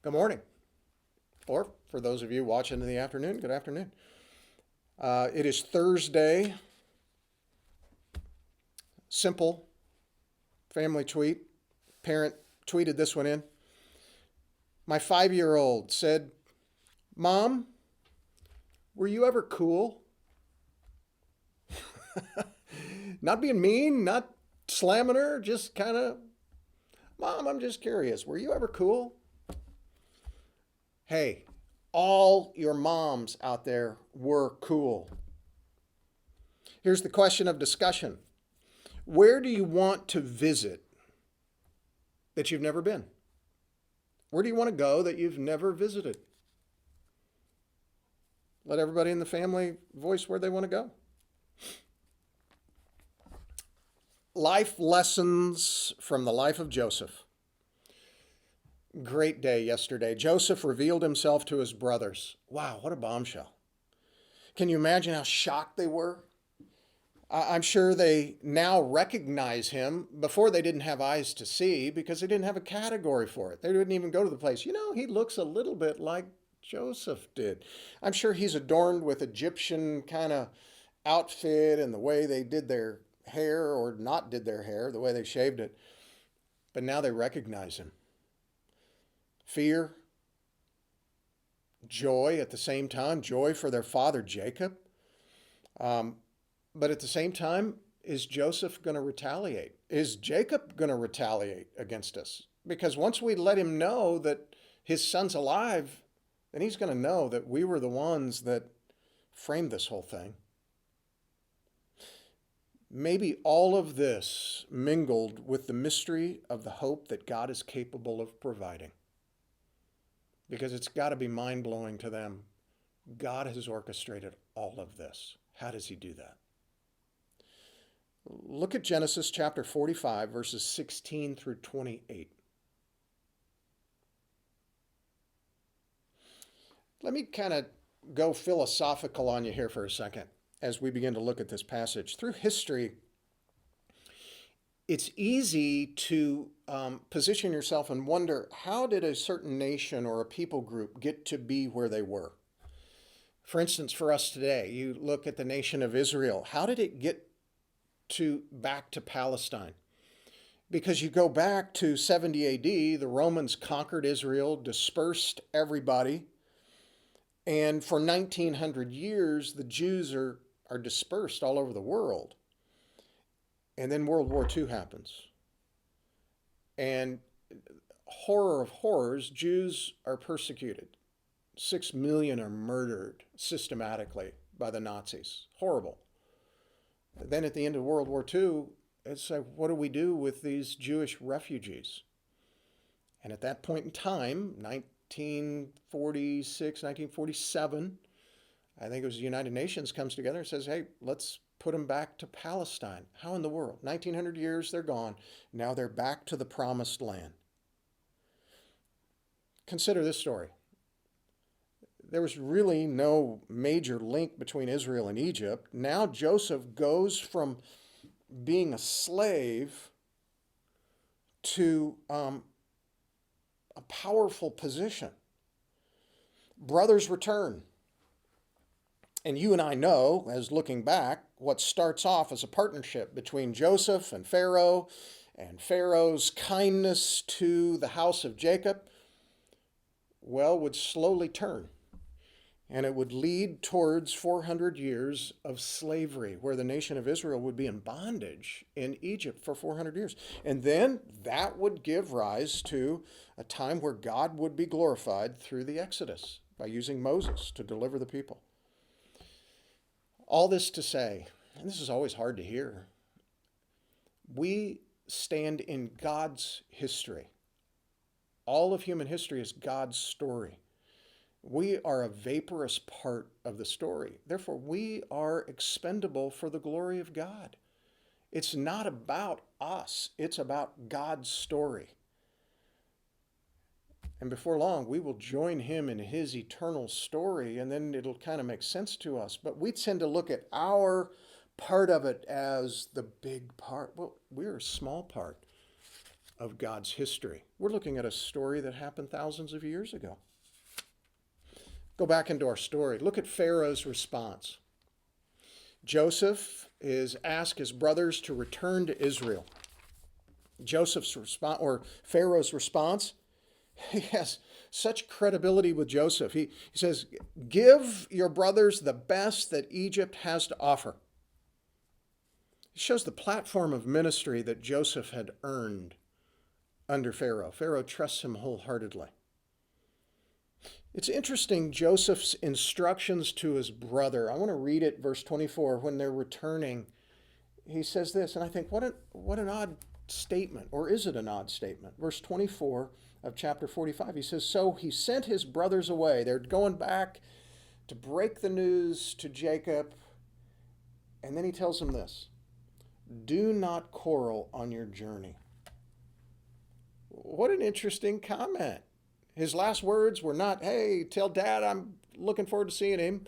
Good morning. Or for those of you watching in the afternoon, good afternoon. It is Thursday. Simple family tweet. Parent tweeted this one in. My 5-year-old said, "Mom, were you ever cool?" Not being mean, not slamming her, just kind of, "Mom, I'm just curious. Were you ever cool?" Hey, all your moms out there were cool. Here's the question of discussion. Where do you want to visit that you've never been? Where do you want to go that you've never visited? Let everybody in the family voice where they want to go. Life lessons from the life of Joseph. Great day yesterday. Joseph revealed himself to his brothers. Wow, what a bombshell. Can you imagine how shocked they were? I'm sure they now recognize him. Before, they didn't have eyes to see because they didn't have a category for it. They didn't even go to the place. He looks a little bit like Joseph did. I'm sure he's adorned with Egyptian kind of outfit and the way they did their hair or not did their hair, the way they shaved it. But now they recognize him. Fear, joy at the same time, joy for their father Jacob. But at the same time, is Joseph going to retaliate? Is Jacob going to retaliate against us? Because once we let him know that his son's alive, then he's going to know that we were the ones that framed this whole thing. Maybe all of this mingled with the mystery of the hope that God is capable of providing. Because it's got to be mind-blowing to them. God has orchestrated all of this. How does he do that? Look at Genesis chapter 45, verses 16 through 28. Let me kind of go philosophical on you here for a second as we begin to look at this passage. Through history, it's easy to position yourself and wonder, how did a certain nation or a people group get to be where they were? For instance, for us today, you look at the nation of Israel. How did it get back to Palestine? Because you go back to 70 AD, the Romans conquered Israel, dispersed everybody, and for 1900 years, the Jews are dispersed all over the world. And then World War II happens. And horror of horrors, Jews are persecuted. 6 million are murdered systematically by the Nazis. Horrible. Then at the end of World War II, it's like, what do we do with these Jewish refugees? And at that point in time, 1946, 1947, I think it was the United Nations comes together and says, hey, let's put them back to Palestine. How in the world? 1900 years, they're gone. Now they're back to the promised land. Consider this story. There was really no major link between Israel and Egypt. Now Joseph goes from being a slave to a powerful position. Brothers return. And you and I know, as looking back, what starts off as a partnership between Joseph and Pharaoh's kindness to the house of Jacob, would slowly turn. And it would lead towards 400 years of slavery, where the nation of Israel would be in bondage in Egypt for 400 years. And then that would give rise to a time where God would be glorified through the Exodus by using Moses to deliver the people. All this to say, and this is always hard to hear, we stand in God's history. All of human history is God's story. We are a vaporous part of the story. Therefore, we are expendable for the glory of God. It's not about us. It's about God's story. And before long, we will join him in his eternal story, and then it'll kind of make sense to us. But we tend to look at our part of it as the big part. Well, we're a small part of God's history. We're looking at a story that happened thousands of years ago. Go back into our story. Look at Pharaoh's response. Joseph is asked his brothers to return to Israel. Joseph's response, or Pharaoh's response, he has such credibility with Joseph. He says, "Give your brothers the best that Egypt has to offer." It shows the platform of ministry that Joseph had earned under Pharaoh. Pharaoh trusts him wholeheartedly. It's interesting, Joseph's instructions to his brother. I want to read it, verse 24, when they're returning. He says this, and I think, what an odd statement, or is it an odd statement? Verse 24 of chapter 45, he says, "So he sent his brothers away." They're going back to break the news to Jacob. And then he tells them this, "Do not quarrel on your journey." What an interesting comment. His last words were not, "Hey, tell Dad I'm looking forward to seeing him."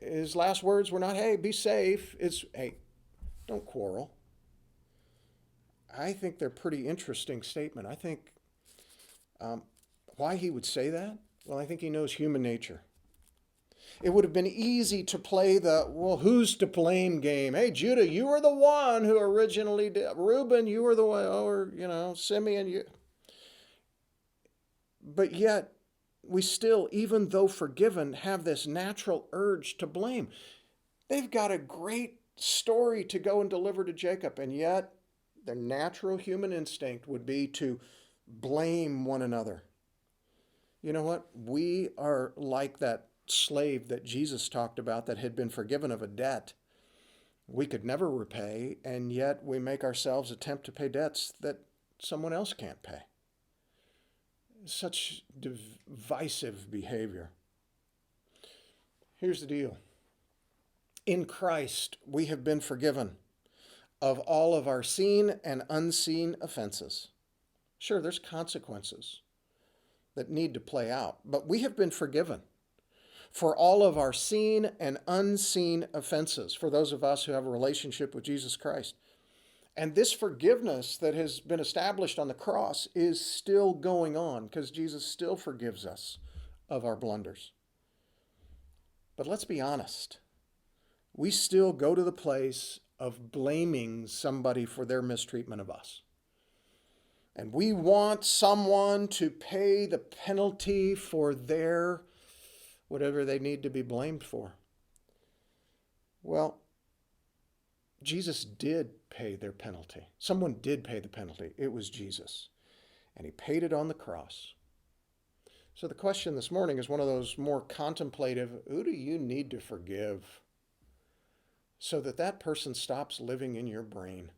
His last words were not, "Hey, be safe." It's, "Hey, don't quarrel." I think they're pretty interesting statement. I think why he would say that? Well, I think he knows human nature. It would have been easy to play the, well, who's to blame game. "Hey, Judah, you were the one who originally did. Reuben, you were the one," or, Simeon, you. But yet, we still, even though forgiven, have this natural urge to blame. They've got a great story to go and deliver to Jacob, and yet their natural human instinct would be to blame one another. You know what? We are like that slave that Jesus talked about that had been forgiven of a debt we could never repay, and yet we make ourselves attempt to pay debts that someone else can't pay. Such divisive behavior. Here's the deal. In Christ, we have been forgiven of all of our seen and unseen offenses. Sure, there's consequences that need to play out, but we have been forgiven for all of our seen and unseen offenses, for those of us who have a relationship with Jesus Christ. And this forgiveness that has been established on the cross is still going on because Jesus still forgives us of our blunders. But let's be honest. We still go to the place of blaming somebody for their mistreatment of us. And we want someone to pay the penalty for their whatever they need to be blamed for. Well, Jesus did pay their penalty. Someone did pay the penalty. It was Jesus. And he paid it on the cross. So the question this morning is one of those more contemplative, who do you need to forgive so that that person stops living in your brain?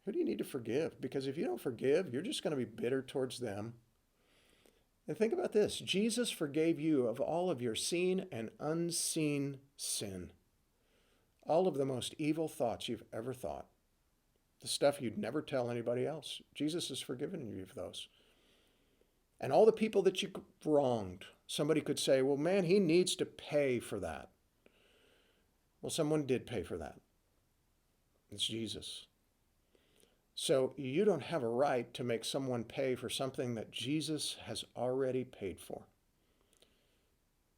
Who do you need to forgive? Because if you don't forgive, you're just going to be bitter towards them. And think about this. Jesus forgave you of all of your seen and unseen sin. All of the most evil thoughts you've ever thought. The stuff you'd never tell anybody else. Jesus has forgiven you of those. And all the people that you wronged. Somebody could say, well, man, he needs to pay for that. Well, someone did pay for that. It's Jesus. So you don't have a right to make someone pay for something that Jesus has already paid for.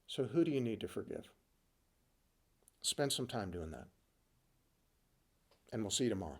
So who do you need to forgive? Spend some time doing that. And we'll see you tomorrow.